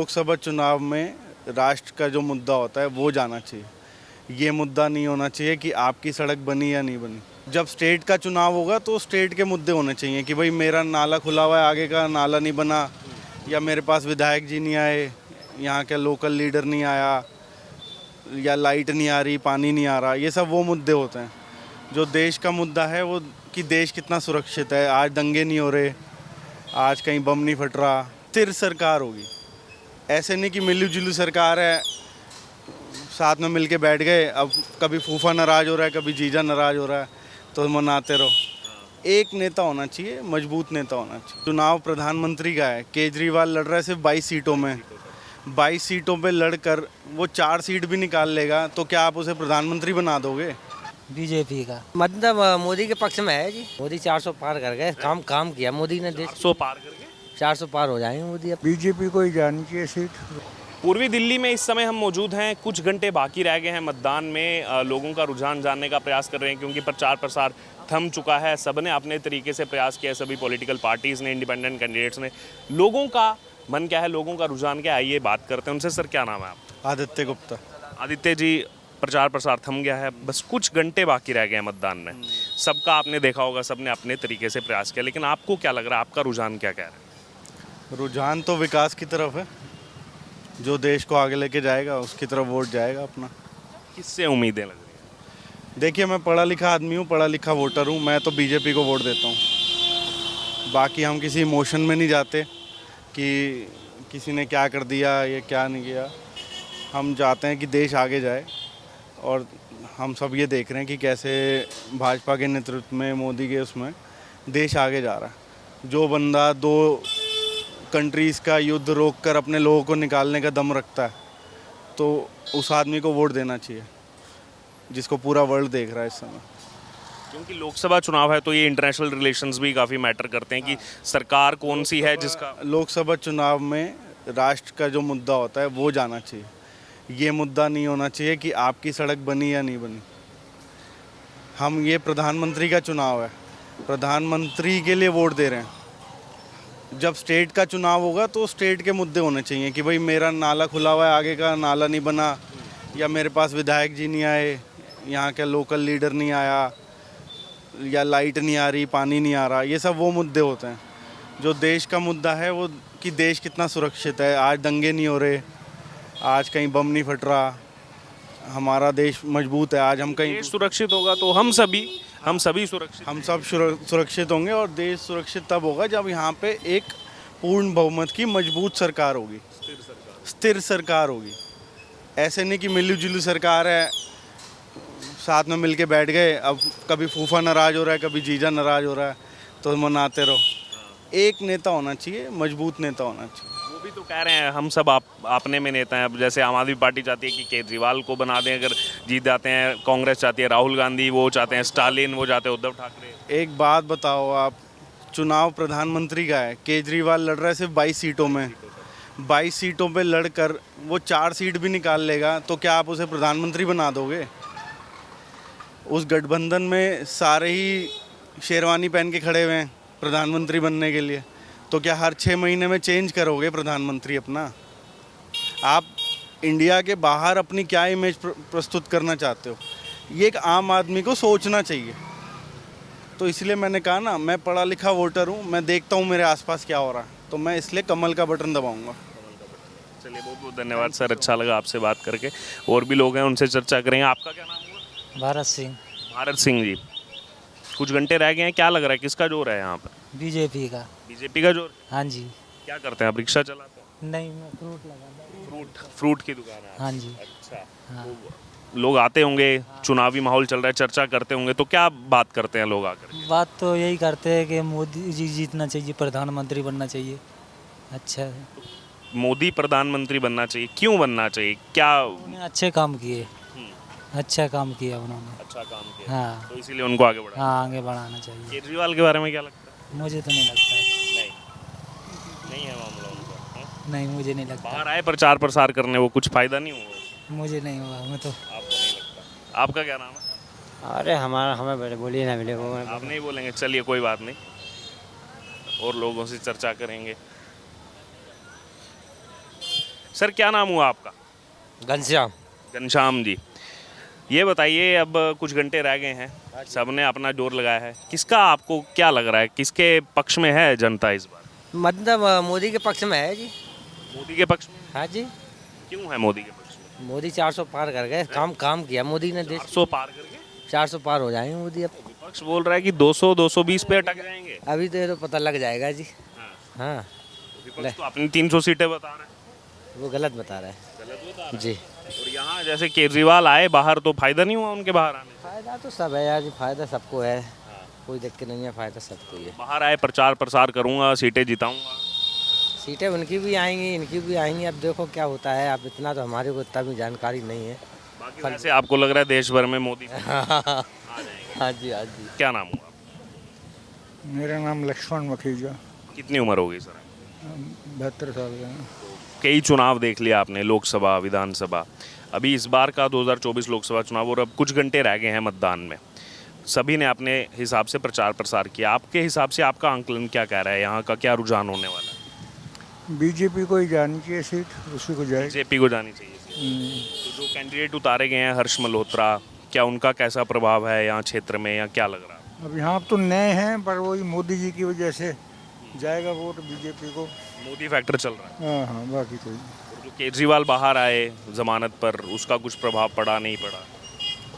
लोकसभा चुनाव में राष्ट्र का जो मुद्दा होता है वो जाना चाहिए। ये मुद्दा नहीं होना चाहिए कि आपकी सड़क बनी या नहीं बनी। जब स्टेट का चुनाव होगा तो स्टेट के मुद्दे होने चाहिए कि भाई मेरा नाला खुला हुआ है, आगे का नाला नहीं बना, या मेरे पास विधायक जी नहीं आए, यहाँ के लोकल लीडर नहीं आया, या लाइट नहीं आ रही, पानी नहीं आ रहा। ये सब वो मुद्दे होते हैं। जो देश का मुद्दा है वो कि देश कितना सुरक्षित है, आज दंगे नहीं हो रहे, आज कहीं बम नहीं फट रहा। स्थिर सरकार होगी, ऐसे नहीं कि मिली जुली सरकार है, साथ में मिलके बैठ गए, अब कभी फूफा नाराज़ हो रहा है, कभी जीजा नाराज़ हो रहा है तो मनाते रहो। एक नेता होना चाहिए, मजबूत नेता होना चाहिए। चुनाव प्रधानमंत्री का है, केजरीवाल लड़ रहा है सिर्फ 22 सीटों में। 22 सीटों पे लड़कर वो 4 सीट भी निकाल लेगा तो क्या आप उसे प्रधानमंत्री बना दोगे? बीजेपी का मतलब मोदी के पक्ष में है जी। मोदी 400 पार कर गए, काम किया मोदी ने। देश 100 पार करके 400 पार हो जाएंगे मोदी। बीजेपी को ही जानी चाहिए सीट। पूर्वी दिल्ली में इस समय हम मौजूद हैं। कुछ घंटे बाकी रह गए हैं मतदान में। लोगों का रुझान जानने का प्रयास कर रहे हैं क्योंकि प्रचार प्रसार थम चुका है। सबने अपने तरीके से प्रयास किया, सभी पॉलिटिकल पार्टीज़ ने, इंडिपेंडेंट कैंडिडेट्स ने। लोगों का मन क्या है, लोगों का रुझान क्या है, आइए बात करते हैं उनसे। सर क्या नाम है आपका? आदित्य गुप्ता। आदित्य जी, प्रचार प्रसार थम गया है, बस कुछ घंटे बाकी रह गए हैं मतदान में। सबका आपने देखा होगा, सबने अपने तरीके से प्रयास किया, लेकिन आपको क्या लग रहा है, आपका रुझान क्या कह रहा है? रुझान तो विकास की तरफ है, जो देश को आगे लेके जाएगा उसकी तरफ वोट जाएगा अपना। किससे उम्मीदें लग रही हैं? देखिए, मैं पढ़ा लिखा आदमी हूँ, पढ़ा लिखा वोटर हूँ, मैं तो बीजेपी को वोट देता हूँ। बाकी हम किसी इमोशन में नहीं जाते कि किसी ने क्या कर दिया, ये क्या नहीं किया। हम चाहते हैं कि देश आगे जाए, और हम सब ये देख रहे हैं कि कैसे भाजपा के नेतृत्व में, मोदी के उसमें देश आगे जा रहा है। जो बंदा 2 कंट्रीज़ का युद्ध रोककर अपने लोगों को निकालने का दम रखता है तो उस आदमी को वोट देना चाहिए, जिसको पूरा वर्ल्ड देख रहा है इस समय। क्योंकि लोकसभा चुनाव है तो ये इंटरनेशनल रिलेशंस भी काफ़ी मैटर करते हैं कि सरकार कौन सी है जिसका। लोकसभा चुनाव में राष्ट्र का जो मुद्दा होता है वो जाना चाहिए। ये मुद्दा नहीं होना चाहिए कि आपकी सड़क बनी या नहीं बनी। हम ये प्रधानमंत्री का चुनाव है, प्रधानमंत्री के लिए वोट दे रहे हैं। जब स्टेट का चुनाव होगा तो स्टेट के मुद्दे होने चाहिए कि भाई मेरा नाला खुला हुआ है, आगे का नाला नहीं बना, या मेरे पास विधायक जी नहीं आए, यहाँ के लोकल लीडर नहीं आया, या लाइट नहीं आ रही, पानी नहीं आ रहा। ये सब वो मुद्दे होते हैं। जो देश का मुद्दा है वो कि देश कितना सुरक्षित है, आज दंगे नहीं हो रहे, आज कहीं बम नहीं फट रहा, हमारा देश मजबूत है। आज हम कहीं देश सुरक्षित होगा तो हम सभी सुरक्षित, हम सब सुरक्षित होंगे, और देश सुरक्षित तब होगा जब यहाँ पे एक पूर्ण बहुमत की मजबूत सरकार होगी, स्थिर सरकार होगी। ऐसे नहीं कि मिली जुली सरकार है, साथ में मिलके बैठ गए, अब कभी फूफा नाराज़ हो रहा है, कभी जीजा नाराज़ हो रहा है तो मनाते रहो। एक नेता होना चाहिए, मजबूत नेता होना चाहिए। वो भी तो कह रहे हैं हम सब अपने में नेता हैं। अब जैसे आम आदमी पार्टी चाहती है कि केजरीवाल को बना दें अगर जीत जाते हैं, कांग्रेस चाहती है राहुल गांधी, वो चाहते हैं स्टालिन, वो चाहते हैं उद्धव ठाकरे। एक बात बताओ आप, चुनाव प्रधानमंत्री का है, केजरीवाल लड़ रहा है सिर्फ 22 सीटों में। 22 सीटों पे लड़कर वो 4 सीट भी निकाल लेगा तो क्या आप उसे प्रधानमंत्री बना दोगे? उस गठबंधन में सारे ही शेरवानी पहन के खड़े हुए हैं प्रधानमंत्री बनने के लिए, तो क्या हर 6 महीने में चेंज करोगे प्रधानमंत्री अपना? आप इंडिया के बाहर अपनी क्या इमेज प्रस्तुत करना चाहते हो? ये एक आम आदमी को सोचना चाहिए। तो इसलिए मैंने कहा ना, मैं पढ़ा लिखा वोटर हूँ, मैं देखता हूँ मेरे आसपास क्या हो रहा है, तो मैं इसलिए कमल का बटन दबाऊंगा। चलिए, बहुत बहुत धन्यवाद सर, अच्छा लगा आपसे बात करके। और भी लोग हैं, उनसे चर्चा करेंगे। आपका क्या नाम हुआ? भारत सिंह। भारत सिंह जी, कुछ घंटे रह गए हैं, क्या लग रहा है किसका जोर है यहाँ पर? बीजेपी का। बीजेपी का जोर? हाँ जी। क्या करते हैं आप, रिक्शा चलाते हैं? नहीं, मैं फ्रूट लगाता। फ्रूट की दुकान है? हाँ जी। अच्छा। हाँ। तो लोग आते होंगे, चुनावी माहौल चल रहा है, चर्चा करते होंगे, तो क्या बात करते हैं लोग आकर? बात तो यही करते हैं कि मोदी जी जीतना चाहिए, प्रधानमंत्री बनना चाहिए। अच्छा है। मोदी प्रधानमंत्री बनना चाहिए, क्यों बनना चाहिए, क्या? उन्होंने अच्छे काम किए, अच्छा काम किया उन्होंने। अच्छा काम किया, हाँ। तो इसीलिए उनको आगे बढ़ा। हाँ, आगे बढ़ाना चाहिए। केजरीवाल के बारे में क्या लगता है? मुझे तो नहीं लगता। नहीं, नहीं है मामला उनका, हाँ? नहीं, मुझे नहीं लगता। बाहर आए प्रचार प्रसार करने, वो कुछ फायदा नहीं हुआ? मुझे नहीं हुआ, मैं तो। आपको नहीं लगता? आपका क्या नाम है? अरे हमें बोलिए ना मिले वो। आप नहीं बोलेंगे, चलिए कोई बात नहीं, और लोगों से चर्चा करेंगे। सर क्या नाम हुआ आपका? घनश्याम। घनश्याम जी, ये बताइए अब कुछ घंटे रह गए हैं, सबने अपना जोर लगाया है, किसका आपको क्या लग रहा है, किसके पक्ष में है जनता इस बार? मतलब मोदी के पक्ष में है जी। मोदी के पक्ष में? हाँ जी, क्यों है मोदी के पक्ष में? मोदी 400 पार कर गए, काम किया मोदी ने, देश 400 पार करके 400 पार हो जाएंगे मोदी अब। विपक्ष बोल रहा है कि 200 220 पे अटक जाएंगे। अभी तो ये तो पता लग जाएगा जी। हाँ, विपक्ष तो अपनी 300 सीटें बता रहा है। वो गलत बता रहा है गलत बता रहा है। जी। और यहाँ जैसे केजरीवाल आए बाहर तो फायदा नहीं हुआ उनके बाहर आने से। फायदा तो सब है यार जी, फायदा सबको है, कोई दिक्कत नहीं है, फायदा सबको ही है। बाहर आए प्रचार प्रसार करूंगा, सीटें जिताऊंगा। सीटें उनकी भी आएंगी, इनकी भी आएंगी, अब देखो क्या होता है। अब इतना तो हमारे को इतना भी जानकारी नहीं है। बाकी वैसे आपको लग रहा है देश भर में मोदी आ जाएंगे? हाँ जी, हाँ जी। क्या नाम हुआ? मेरा नाम लक्ष्मण मखीजा, कितनी उम्र हो गई सर? 72 साल का। कई चुनाव देख लिया आपने, लोकसभा विधानसभा, अभी इस बार का 2024 लोकसभा चुनाव, और अब कुछ घंटे रह गए हैं मतदान में। सभी ने अपने हिसाब से प्रचार प्रसार किया, आपके हिसाब से आपका आंकलन क्या कह रहा है, यहाँ का क्या रुझान होने वाला है? बीजेपी को ही जानी चाहिए सीट, उसी को जाएगी। बीजेपी को जानी चाहिए सीट। तो जो कैंडिडेट उतारे गए हैं हर्ष मल्होत्रा, क्या उनका कैसा प्रभाव है यहाँ क्षेत्र में, या क्या लग रहा है? अब यहाँ तो नए हैं, पर वही मोदी जी की वजह से जाएगा वोट बीजेपी को। मोदी फैक्टर चल रहा है। हाँ, बाकी कोई। और जो केजरीवाल बाहर आए जमानत पर, उसका कुछ प्रभाव पड़ा नहीं पड़ा?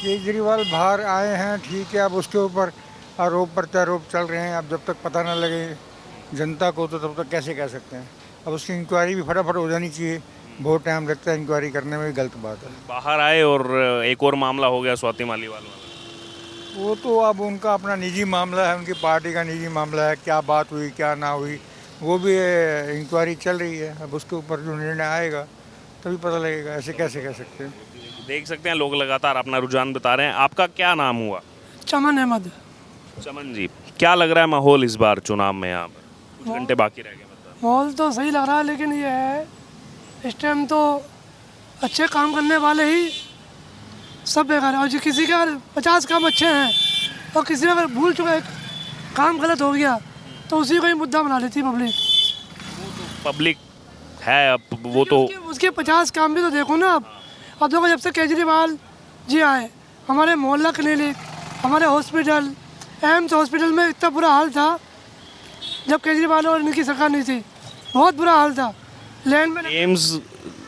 केजरीवाल बाहर आए हैं, ठीक है, अब उसके ऊपर आरोप प्रत्यारोप चल रहे हैं। अब जब तक पता न लगे जनता को तो तब तक कैसे कह सकते हैं। अब उसकी इंक्वायरी भी फटाफट हो जानी चाहिए, बहुत टाइम लगता है इंक्वायरी करने में, गलत बात है। बाहर आए और एक और मामला हो गया स्वाति मालीवाल वाला। वो तो अब उनका अपना निजी मामला है, उनकी पार्टी का निजी मामला है, क्या बात हुई क्या ना हुई वो भी इंक्वायरी चल रही है। अब उसके ऊपर जो निर्णय आएगा तभी पता लगेगा, ऐसे कैसे कह सकते हैं। देख सकते हैं लोग लगातार अपना रुझान बता रहे हैं। आपका क्या नाम हुआ? चमन अहमद। चमन जी, क्या लग रहा है माहौल इस बार चुनाव में? यहाँ पर कुछ घंटे बाकी रह गए मतलब। माहौल तो सही लग रहा है, लेकिन ये है इस टाइम तो अच्छे काम करने वाले ही सब बेकार है। और जो किसी के अगर 50 काम अच्छे हैं और किसी में अगर भूल चुका है, काम गलत हो गया, तो उसी को ही मुद्दा बना लेती है पब्लिक। पब्लिक है अब वो तो। उसके 50 काम भी तो देखो ना आप। अब देखो, जब से केजरीवाल जी आए, हमारे मोहल्ला क्लिनिक, हमारे हॉस्पिटल, एम्स हॉस्पिटल में इतना बुरा हाल था जब केजरीवाल और इनकी सरकार नहीं थी, बहुत बुरा हाल था। लैंड में एम्स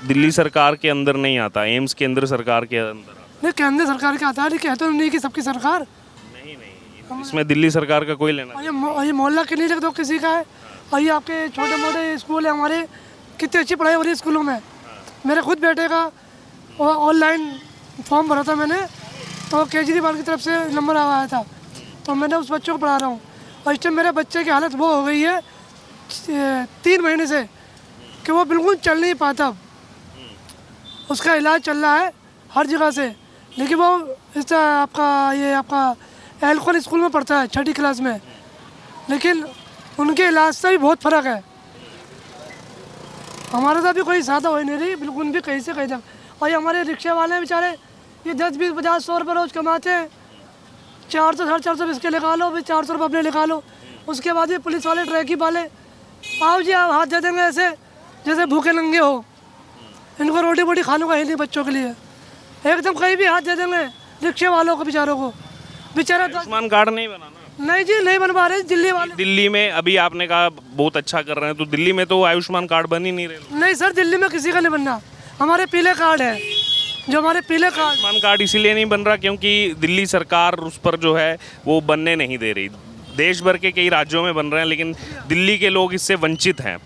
दिल्ली सरकार के अंदर नहीं आता, एम्स केंद्र सरकार के अंदर आता। नहीं, केंद्र सरकार का आता है, कहते तो नहीं कि सबकी सरकार। नहीं, इसमें दिल्ली सरकार का कोई लेना। और ये मोहल्ला क्लिनिक तो किसी का है, और ये आपके छोटे मोटे स्कूल है हमारे, कितनी अच्छी पढ़ाई हो रही है स्कूलों में। मेरे खुद बेटे का ऑनलाइन फॉर्म भरा था मैंने, तो केजरीवाल की तरफ से नंबर आया था, तो मैंने उस बच्चों को पढ़ा रहा हूँ। और इस टाइम मेरे बच्चे की हालत वो हो गई है 3 महीने से कि वो बिल्कुल चल नहीं पाता। उसका इलाज चल रहा है हर जगह से, लेकिन वो इस आपका एल्कोहल स्कूल में पढ़ता है 6ठी क्लास में, लेकिन उनके इलाज से भी बहुत फ़र्क है। हमारे साथ भी कोई सादा हो नहीं रही, बिल्कुल भी कहीं से कहीं तक। और ये हमारे रिक्शे वाले बेचारे, ये 10 20 50 100 रुपये रोज़ कमाते हैं, 400 450 इसके निकालो, फिर 400 रुपये अपने निकालो। उसके बाद ये पुलिस वाले ट्रैकी वाले, आओ जी आप हाथ दे देंगे ऐसे जैसे भूखे नंगे हो। इनको रोटी वोटी खाने को है नहीं बच्चों के लिए, एकदम कहीं भी हाथ दे देंगे रिक्शे वालों को, बेचारों को। बेचारा आयुष्मान कार्ड नहीं बनाना। नहीं जी, नहीं बनवा रहे दिल्ली वाले। दिल्ली में अभी आपने कहा बहुत अच्छा कर रहे हैं, तो दिल्ली में तो आयुष्मान कार्ड बन ही नहीं रहे। नहीं सर, दिल्ली में किसी का नहीं बनना। हमारे पीले कार्ड है, जो हमारे पीले कार्ड। आयुष्मान कार्ड इसीलिए नहीं बन रहा क्योंकि दिल्ली सरकार उस पर जो है वो बनने नहीं दे रही। देश भर के कई राज्यों में बन रहे हैं, लेकिन दिल्ली के लोग इससे वंचित हैं।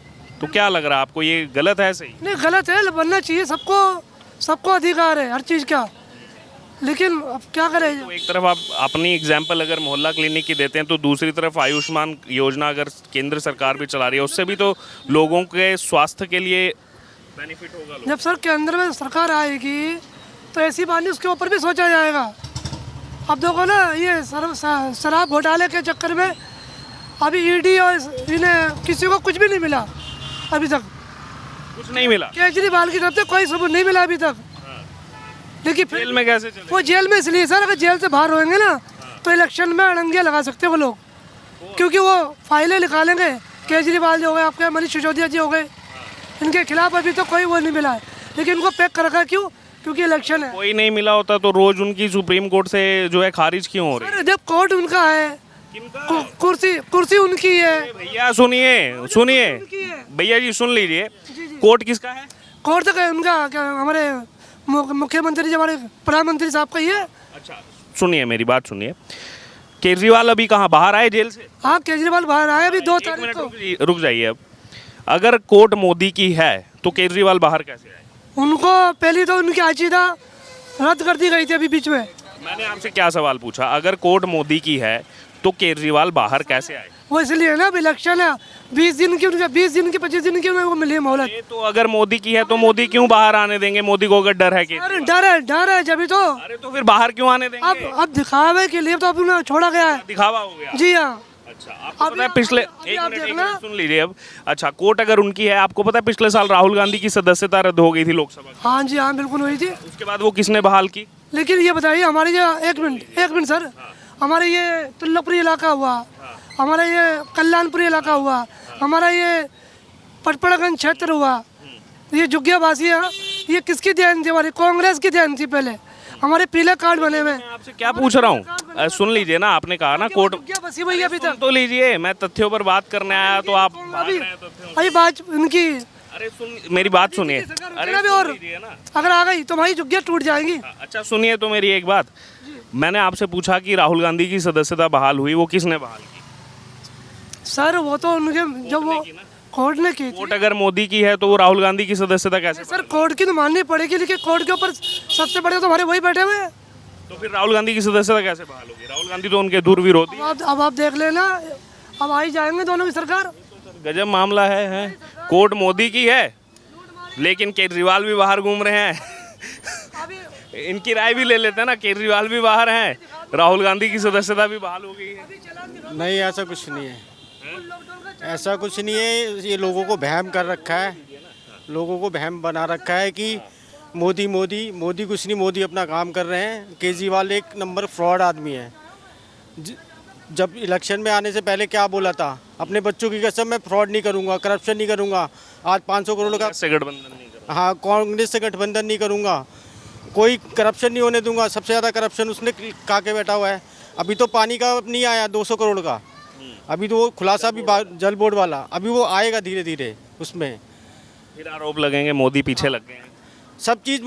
तो क्या लग रहा है आपको, ये गलत है? सही नहीं, गलत है, बनना चाहिए। सबको अधिकार है हर चीज़ का, लेकिन अब क्या करें। तो एक तरफ आप अपनी एग्जाम्पल अगर मोहल्ला क्लिनिक की देते हैं, तो दूसरी तरफ आयुष्मान योजना अगर केंद्र सरकार भी चला रही है, उससे भी तो लोगों के स्वास्थ्य के लिए बेनिफिट होगा। जब सर केंद्र में सरकार आएगी तो ऐसी बात नहीं, उसके ऊपर भी सोचा जाएगा। अब देखो ना, ये शराब घोटाले के चक्कर में अभी ईडी और इन्हें किसी को कुछ भी नहीं मिला अभी तक। कुछ नहीं मिला केजरीवाल की तरफ से कोई सबूत नहीं मिला अभी तक। लेकिन फिर जेल में कैसे चले? वो जेल में इसलिए सर, अगर जेल से बाहर होंगे ना तो इलेक्शन में अड़ंगे लगा सकते हैं वो लोग, क्योंकि वो फाइलें निकालेंगे। केजरीवाल जो हो गए, आपके मनीष सिसोदिया जी हो गए, इनके खिलाफ अभी तो कोई वो नहीं मिला है, लेकिन इनको पैक कर रखा क्यों? क्योंकि इलेक्शन है। कोई नहीं मिला होता तो रोज उनकी सुप्रीम कोर्ट से जो है खारिज क्यों हो रही है? अरे जब कोर्ट उनका है, कुर्सी कुर्सी उनकी है। भैया सुनिए सुनिए, भैया जी सुन लीजिए, कोर्ट किसका है? कोर्ट तो उनका क्या, हमारे मुख्यमंत्री जी, हमारे प्रधानमंत्री साहब का ही है। अच्छा सुनिए, मेरी बात सुनिए, केजरीवाल अभी कहाँ बाहर आए जेल से? हाँ, केजरीवाल बाहर आए अभी 2 एक तारीख मिनट को। रुक जाइए। अब अगर कोर्ट मोदी की है तो केजरीवाल बाहर कैसे आए? उनको पहली तो उनकी आजीदा रद्द कर दी गई थी अभी बीच में। मैंने आपसे क्या सवाल पूछा, अगर कोर्ट मोदी की है तो केजरीवाल बाहर कैसे आए? वो इसलिए ना, अब इलेक्शन है, 20 दिन की उनका, 20 दिन की 25 दिन की उनको मिली है मोहलत। ये तो अगर मोदी की है तो मोदी क्यों बाहर आने देंगे? मोदी को अगर डर है कि अरे डर है जब तो। अरे तो फिर बाहर क्यों आने देंगे? अब दिखावे के लिए तो अब उन्हें छोड़ा गया है। दिखावा हो गया। जी हाँ। अच्छा, आपको पता है अभी पिछले आप एक देखना। मिनट सुन लीजिए अब। अच्छा, कोर्ट अगर उनकी है, आपको पता है पिछले साल राहुल गांधी की सदस्यता रद्द हो गई थी लोकसभा की। हाँ जी हाँ, बिल्कुल हुई थी। उसके बाद वो किसने बहाल की? लेकिन ये बताइए, हमारे ये एक मिनट सर, हमारे ये तुल्लपुरी इलाका हुआ, हमारा ये कल्याणपुरी इलाका हुआ, हमारा ये पटपड़गंज क्षेत्र हुआ, ये जुग्गियाबासी है, ये किसकी देन थी? हमारी कांग्रेस की देन थी। पहले हमारे पीले कार्ड बने हुए। मैं आपसे क्या पूछ रहा हूँ, सुन लीजिए ना, आपने कहा ना कोर्ट, जुग्गियाबासी वही अभी तक। तो लीजिए, मैं तथ्यों पर बात करने आया तो आप भाग अभी रहे हैं तथ्यों। अभी बात उनकी, अरे सुन मेरी बात सुनिए। अरे अभी सुन और लीजिए ना। अगर आ गई तो हमारी जुग्गियाँ टूट जाएंगी। अच्छा सुनिए तो मेरी एक बात, मैंने आपसे पूछा कि राहुल गांधी की सदस्यता बहाल हुई, वो किसने बहाल की? सर वो तो उनके, जब वो कोर्ट ने की थी। कोर्ट अगर मोदी की है तो वो राहुल गांधी की सदस्यता कैसे? सर कोर्ट की तो माननी पड़ेगी, लेकिन कोर्ट के ऊपर सबसे बड़े तो हमारे वही बैठे हुए हैं। तो फिर राहुल गांधी की सदस्यता कैसे बहाल होगी? राहुल गांधी तो उनके दूर विरोधी। अब आप देख लेना, अब आ ही जाएंगे दोनों की सरकार। गजब मामला है। कोर्ट मोदी की है लेकिन केजरीवाल भी बाहर घूम रहे हैं। इनकी राय भी ले लेते हैं ना, केजरीवाल भी बाहर हैं, राहुल गांधी की सदस्यता भी बहाल हो गई है। नहीं, ऐसा कुछ नहीं है, ऐसा कुछ नहीं है। ये लोगों को वहम कर रखा है, लोगों को वहम बना रखा है कि मोदी मोदी मोदी कुछ नहीं, मोदी अपना काम कर रहे हैं। केजरीवाल एक नंबर फ्रॉड आदमी है। जब इलेक्शन में आने से पहले क्या बोला था, अपने बच्चों की कसम, मैं फ्रॉड नहीं करूंगा, करप्शन नहीं करूंगा। आज 500 करोड़ का, से गठबंधन नहीं कर, हाँ, कांग्रेस से गठबंधन नहीं करूंगा, कोई करप्शन नहीं होने दूंगा। सबसे ज़्यादा करप्शन उसने खा के बैठा हुआ है। अभी तो पानी का नहीं आया 200 करोड़ का, अभी तो वो खुलासा भी जल बोर्ड वाला, अभी वो आएगा धीरे धीरे उसमें। फिर आरोप लगेंगे मोदी पीछे लग गए हैं। सब चीज़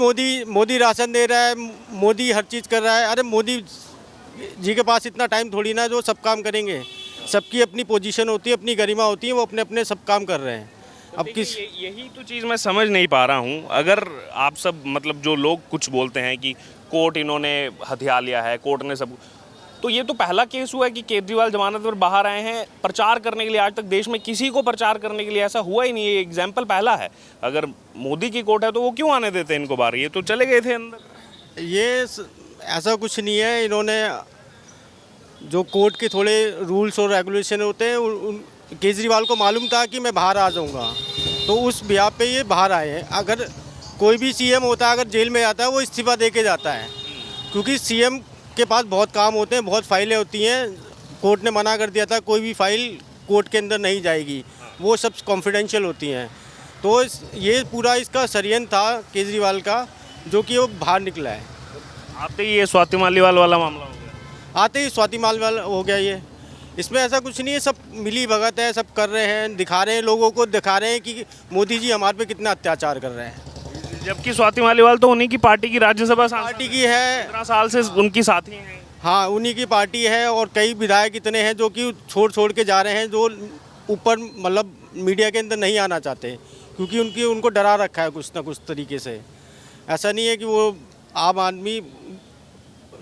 मोदी राशन दे रहा है, मोदी हर चीज़ कर रहा है। अरे मोदी जी के पास इतना टाइम थोड़ी ना जो सब काम करेंगे। सबकी अपनी पोजीशन होती है, अपनी गरिमा होती है, वो अपने अपने सब काम कर रहे हैं। अब किस, यही तो चीज़ मैं समझ नहीं पा रहा हूँ। अगर आप सब मतलब जो लोग कुछ बोलते हैं कि कोर्ट इन्होंने हथिया लिया है, कोर्ट ने सब, तो ये तो पहला केस हुआ है कि केजरीवाल जमानत पर बाहर आए हैं प्रचार करने के लिए। आज तक देश में किसी को प्रचार करने के लिए ऐसा हुआ ही नहीं है, ये एग्जाम्पल पहला है। अगर मोदी की कोर्ट है तो वो क्यों आने देते हैं इनको बाहर? ये तो चले गए थे अंदर। ये ऐसा कुछ नहीं है। इन्होंने जो कोर्ट के थोड़े रूल्स और रेगुलेशन होते हैं, केजरीवाल को मालूम था कि मैं बाहर आ जाऊंगा, तो उस बिहार पे ये बाहर आए हैं। अगर कोई भी सीएम होता है, अगर जेल में जाता है, वो इस्तीफा दे के जाता है, क्योंकि सीएम के पास बहुत काम होते हैं, बहुत फाइलें होती हैं। कोर्ट ने मना कर दिया था कोई भी फाइल कोर्ट के अंदर नहीं जाएगी, वो सब कॉन्फिडेंशियल होती हैं। तो ये पूरा इसका षड्यंत्र था केजरीवाल का, जो कि वो बाहर निकला है। आते ही ये स्वाति मालीवाल वाला मामला हो गया। आते ही स्वाति मालीवाल हो गया ये। इसमें ऐसा कुछ नहीं है, सब मिली भगत है, सब कर रहे हैं, दिखा रहे हैं, लोगों को दिखा रहे हैं कि मोदी जी हमारे पे कितना अत्याचार कर रहे हैं। जबकि स्वाति मालीवाल तो उन्हीं की पार्टी की राज्यसभा पार्टी की है, 15 साल से उनकी साथी हैं। हाँ, उन्हीं की पार्टी है। और कई विधायक इतने हैं जो कि छोड़ के जा रहे हैं, जो ऊपर मतलब मीडिया के अंदर नहीं आना चाहते, क्योंकि उनको डरा रखा है कुछ ना कुछ तरीके से। ऐसा नहीं है कि वो आम आदमी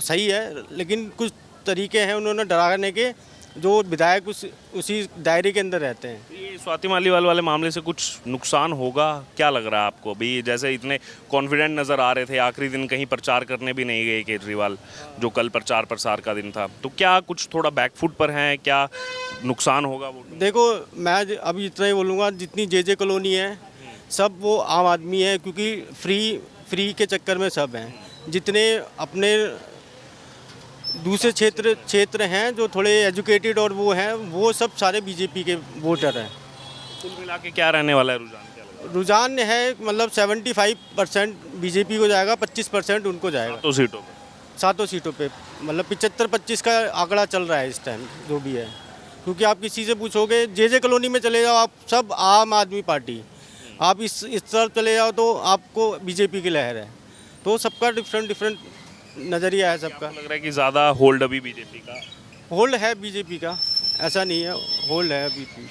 सही है, लेकिन कुछ तरीके हैं उन्होंने डराने के, जो विधायक उसी दायरे के अंदर रहते हैं। ये स्वाति मालीवाल वाले मामले से कुछ नुकसान होगा क्या लग रहा है आपको? अभी जैसे इतने कॉन्फिडेंट नज़र आ रहे थे, आखिरी दिन कहीं प्रचार करने भी नहीं गए केजरीवाल, जो कल प्रचार प्रसार का दिन था, तो क्या कुछ थोड़ा बैकफुट पर हैं? क्या नुकसान होगा वो? देखो, मैं अभी इतना ही बोलूँगा, जितनी जे कॉलोनी है सब वो आम आदमी है, क्योंकि फ्री के चक्कर में सब हैं। जितने अपने दूसरे क्षेत्र हैं जो थोड़े एजुकेटेड और वो हैं, वो सब सारे बीजेपी के वोटर हैं। कुल मिला के क्या रहने वाला है रुझान? क्या लगता रुझान है मतलब 75% बीजेपी को जाएगा, 25% उनको जाएगा। तो सीटों पे सातों सीटों पे मतलब 75-25 का आंकड़ा चल रहा है इस टाइम जो भी है। क्योंकि आप किसी से पूछोगे, जे कॉलोनी में चले जाओ आप, सब आम आदमी पार्टी। आप इस तरफ चले जाओ तो आपको बीजेपी की लहर है। तो सबका डिफरेंट नज़रिया है सबका। लग रहा है कि ज़्यादा होल्ड अभी बीजेपी का होल्ड है बीजेपी का, ऐसा नहीं है, होल्ड है अभी भी।